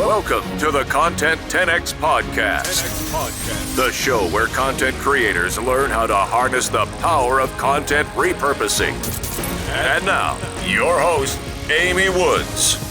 Welcome to the Content 10X Podcast, the show where content creators learn how to harness the power of content repurposing. And now, your host, Amy Woods.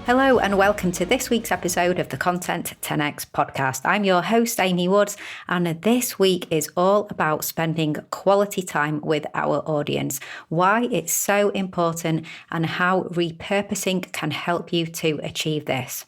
Hello and welcome to this week's episode of the Content 10X Podcast. I'm your host, Amy Woods, and this week is all about spending quality time with our audience, why it's so important, and how repurposing can help you to achieve this.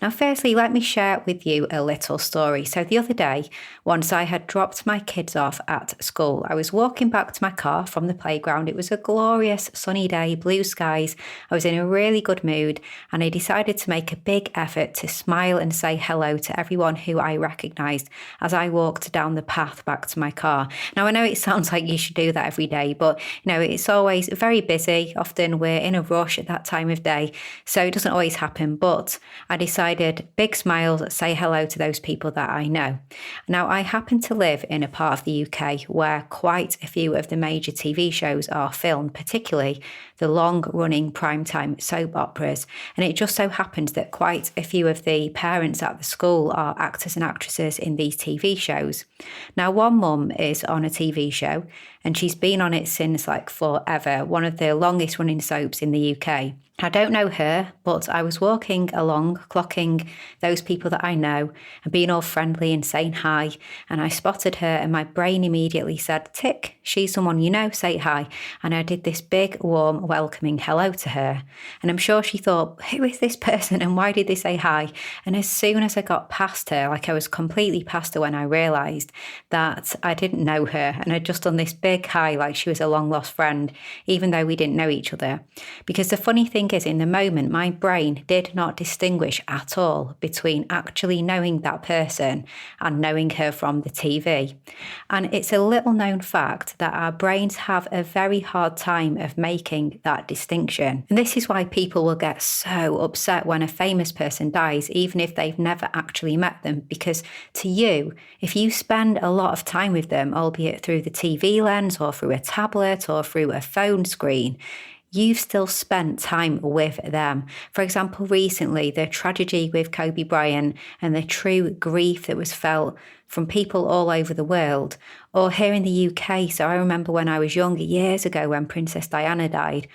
Now, firstly, let me share with you a little story. So the other day, once I had dropped my kids off at school, I was walking back to my car from the playground. It was a glorious sunny day, blue skies. I was in a really good mood, and I decided to make a big effort to smile and say hello to everyone who I recognised as I walked down the path back to my car. Now, I know it sounds like you should do that every day, but it's always very busy. Often we're in a rush at that time of day, so it doesn't always happen. But I decided big smiles, say hello to those people that I know. Now, I happen to live in a part of the UK where quite a few of the major TV shows are filmed, particularly the long-running primetime soap operas. And it just so happens that quite a few of the parents at the school are actors and actresses in these TV shows. Now, one mum is on a TV show, and she's been on it since forever, one of the longest running soaps in the UK. I don't know her, but I was walking along, clocking those people that I know and being all friendly and saying hi. And I spotted her and my brain immediately said, tick, she's someone you know, say hi. And I did this big, warm, welcoming hello to her. And I'm sure she thought, who is this person and why did they say hi? And as soon as I got past her, I was completely past her when I realised that I didn't know her. And I'd just done this big hi like she was a long lost friend, even though we didn't know each other. Because the funny thing is, in the moment, my brain did not distinguish at all between actually knowing that person and knowing her from the TV. And it's a little known fact that our brains have a very hard time of making that distinction. And this is why people will get so upset when a famous person dies, even if they've never actually met them, because to you, if you spend a lot of time with them, albeit through the TV lens or through a tablet or through a phone screen, you've still spent time with them. For example, recently, the tragedy with Kobe Bryant and the true grief that was felt from people all over the world, or here in the UK. So I remember when I was younger, years ago, when Princess Diana died,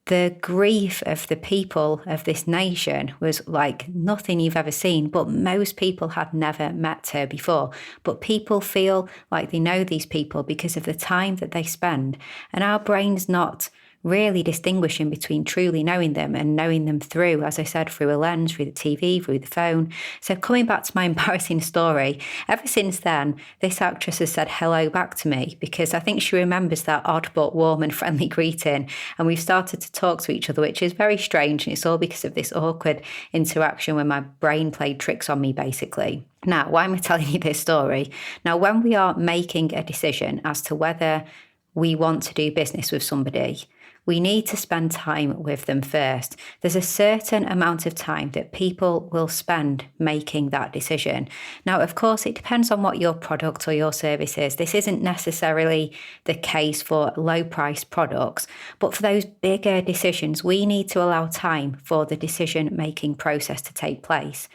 the grief of the people of this nation was like nothing you've ever seen, but most people had never met her before. But people feel like they know these people because of the time that they spend. And our brain's not really distinguishing between truly knowing them and knowing them through, as I said, through a lens, through the TV, through the phone. So coming back to my embarrassing story, ever since then, this actress has said hello back to me because I think she remembers that odd but warm and friendly greeting. And we've started to talk to each other, which is very strange. And it's all because of this awkward interaction when my brain played tricks on me, basically. Now, why am I telling you this story? Now, when we are making a decision as to whether we want to do business with somebody, we need to spend time with them first. There's a certain amount of time that people will spend making that decision. Now, of course, it depends on what your product or your service is. This isn't necessarily the case for low-priced products, but for those bigger decisions, we need to allow time for the decision-making process to take place.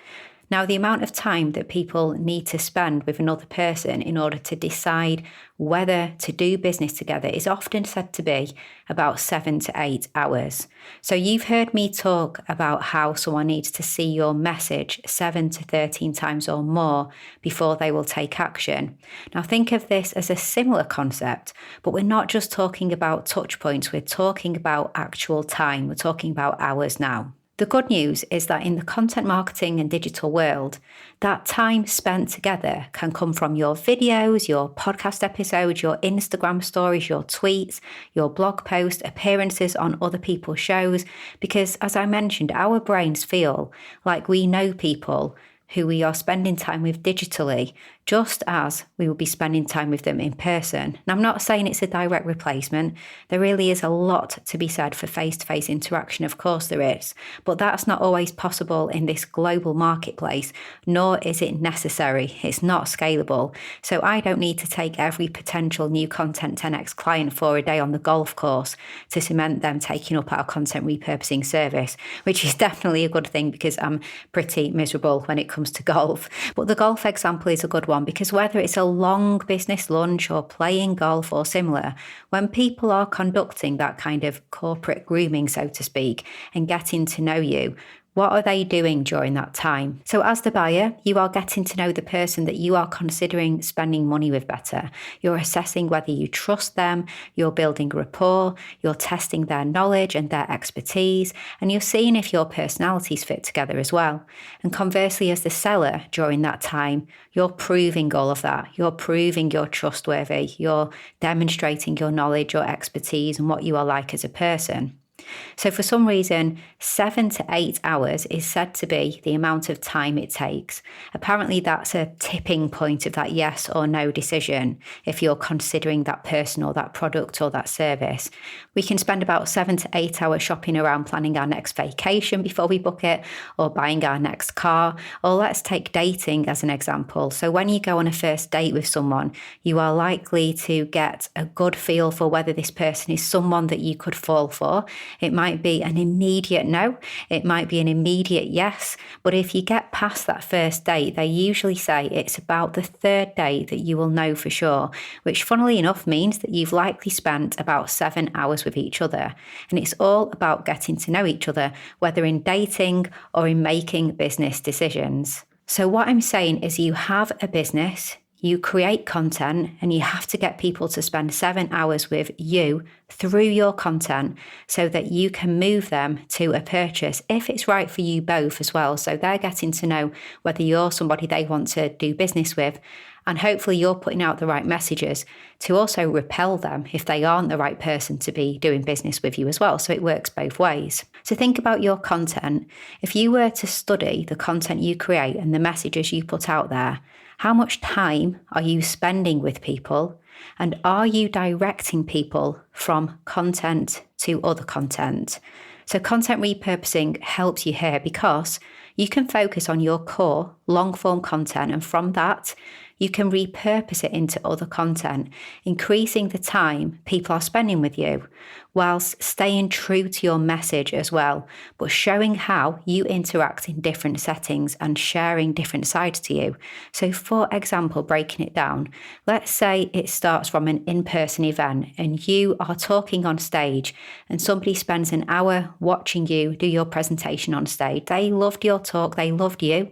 Now, the amount of time that people need to spend with another person in order to decide whether to do business together is often said to be about 7 to 8 hours. So you've heard me talk about how someone needs to see your message 7 to 13 times or more before they will take action. Now, think of this as a similar concept, but we're not just talking about touch points, we're talking about actual time. We're talking about hours now. The good news is that in the content marketing and digital world, that time spent together can come from your videos, your podcast episodes, your Instagram stories, your tweets, your blog posts, appearances on other people's shows, because as I mentioned, our brains feel like we know people who we are spending time with digitally, just as we will be spending time with them in person. Now, I'm not saying it's a direct replacement. There really is a lot to be said for face-to-face interaction, of course there is, but that's not always possible in this global marketplace, nor is it necessary. It's not scalable. So I don't need to take every potential new Content 10X client for a day on the golf course to cement them taking up our content repurposing service, which is definitely a good thing because I'm pretty miserable when it comes to golf. But the golf example is a good one because whether it's a long business lunch or playing golf or similar, when people are conducting that kind of corporate grooming, so to speak, and getting to know you, what are they doing during that time? So as the buyer, you are getting to know the person that you are considering spending money with better. You're assessing whether you trust them, you're building rapport, you're testing their knowledge and their expertise, and you're seeing if your personalities fit together as well. And conversely, as the seller during that time, you're proving all of that. You're proving you're trustworthy. You're demonstrating your knowledge, your expertise, and what you are like as a person. So for some reason, 7 to 8 hours is said to be the amount of time it takes. Apparently that's a tipping point of that yes or no decision if you're considering that person or that product or that service. We can spend about 7 to 8 hours shopping around planning our next vacation before we book it, or buying our next car, or let's take dating as an example. So when you go on a first date with someone, you are likely to get a good feel for whether this person is someone that you could fall for. It might be an immediate no, it might be an immediate yes, but if you get past that first date, they usually say it's about the third date that you will know for sure, which funnily enough means that you've likely spent about 7 hours with each other. And it's all about getting to know each other, whether in dating or in making business decisions. So what I'm saying is you have a business, you create content, and you have to get people to spend 7 hours with you through your content so that you can move them to a purchase if it's right for you both as well. So they're getting to know whether you're somebody they want to do business with, and hopefully you're putting out the right messages to also repel them if they aren't the right person to be doing business with you as well. So it works both ways. So think about your content. If you were to study the content you create and the messages you put out there, how much time are you spending with people? And are you directing people from content to other content? So content repurposing helps you here because you can focus on your core long-form content, and from that, you can repurpose it into other content, increasing the time people are spending with you, whilst staying true to your message as well, but showing how you interact in different settings and sharing different sides to you. So for example, breaking it down, let's say it starts from an in-person event and you are talking on stage and somebody spends an hour watching you do your presentation on stage. They loved your talk, they loved you,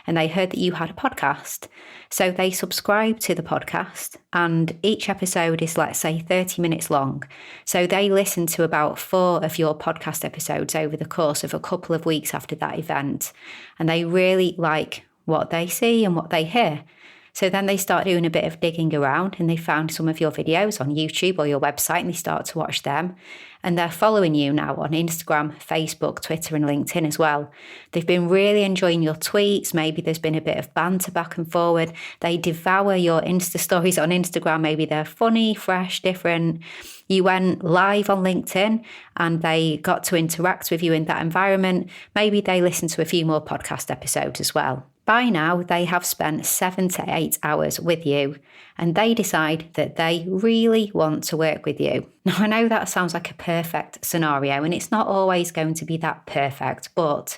and they heard that you had a podcast. So they subscribe to the podcast, and each episode is, let's say, 30 minutes long. So they listen to about 4 of your podcast episodes over the course of a couple of weeks after that event, and they really like what they see and what they hear. So then they start doing a bit of digging around, and they found some of your videos on YouTube or your website, and they start to watch them. And they're following you now on Instagram, Facebook, Twitter, and LinkedIn as well. They've been really enjoying your tweets. Maybe there's been a bit of banter back and forward. They devour your Insta stories on Instagram. Maybe they're funny, fresh, different. You went live on LinkedIn and they got to interact with you in that environment. Maybe they listened to a few more podcast episodes as well. By now, they have spent 7 to 8 hours with you, and they decide that they really want to work with you. Now, I know that sounds like a perfect scenario, and it's not always going to be that perfect, but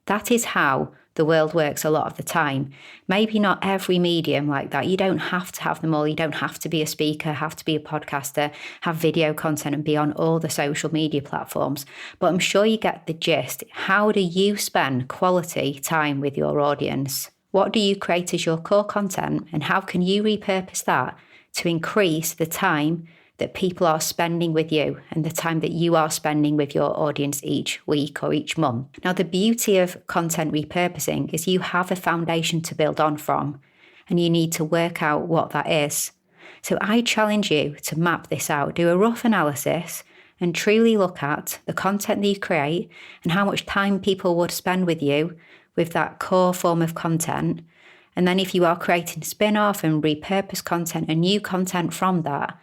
that is how the world works a lot of the time. Maybe not every medium like that. You don't have to have them all. You don't have to be a speaker, have to be a podcaster, have video content and be on all the social media platforms. But I'm sure you get the gist. How do you spend quality time with your audience? What do you create as your core content, and how can you repurpose that to increase the time that people are spending with you and the time that you are spending with your audience each week or each month? Now, the beauty of content repurposing is you have a foundation to build on from, and you need to work out what that is. So I challenge you to map this out, do a rough analysis, and truly look at the content that you create and how much time people would spend with you with that core form of content. And then if you are creating spin-off and repurpose content and new content from that,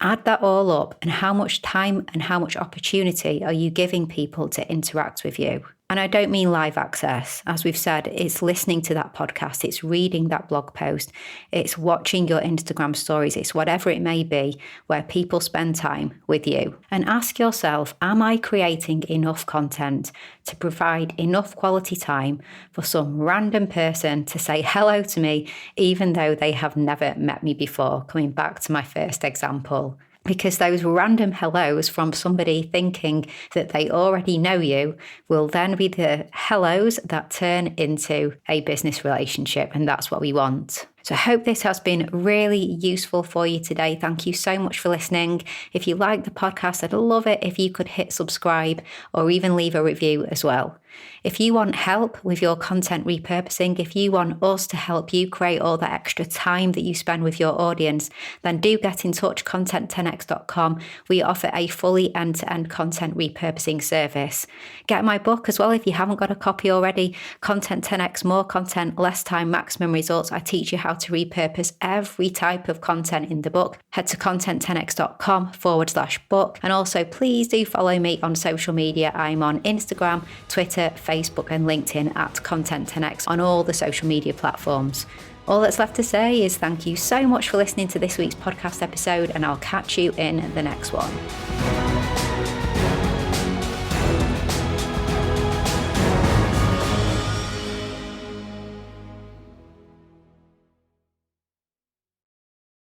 add that all up, and how much time and how much opportunity are you giving people to interact with you? And I don't mean live access. As we've said, it's listening to that podcast, it's reading that blog post, it's watching your Instagram stories, it's whatever it may be where people spend time with you. And ask yourself, am I creating enough content to provide enough quality time for some random person to say hello to me, even though they have never met me before? Coming back to my first example. Because those random hellos from somebody thinking that they already know you will then be the hellos that turn into a business relationship. And that's what we want. So I hope this has been really useful for you today. Thank you so much for listening. If you like the podcast, I'd love it if you could hit subscribe or even leave a review as well. If you want help with your content repurposing, if you want us to help you create all that extra time that you spend with your audience, then do get in touch, content10x.com. We offer a fully end-to-end content repurposing service. Get my book as well if you haven't got a copy already, Content 10x, More Content, Less Time, Maximum Results. I teach you how to repurpose every type of content in the book. Head to content10x.com/book. And also please do follow me on social media. I'm on Instagram, Twitter, Facebook and LinkedIn at Content 10x on all the social media platforms. All that's left to say is thank you so much for listening to this week's podcast episode, and I'll catch you in the next one.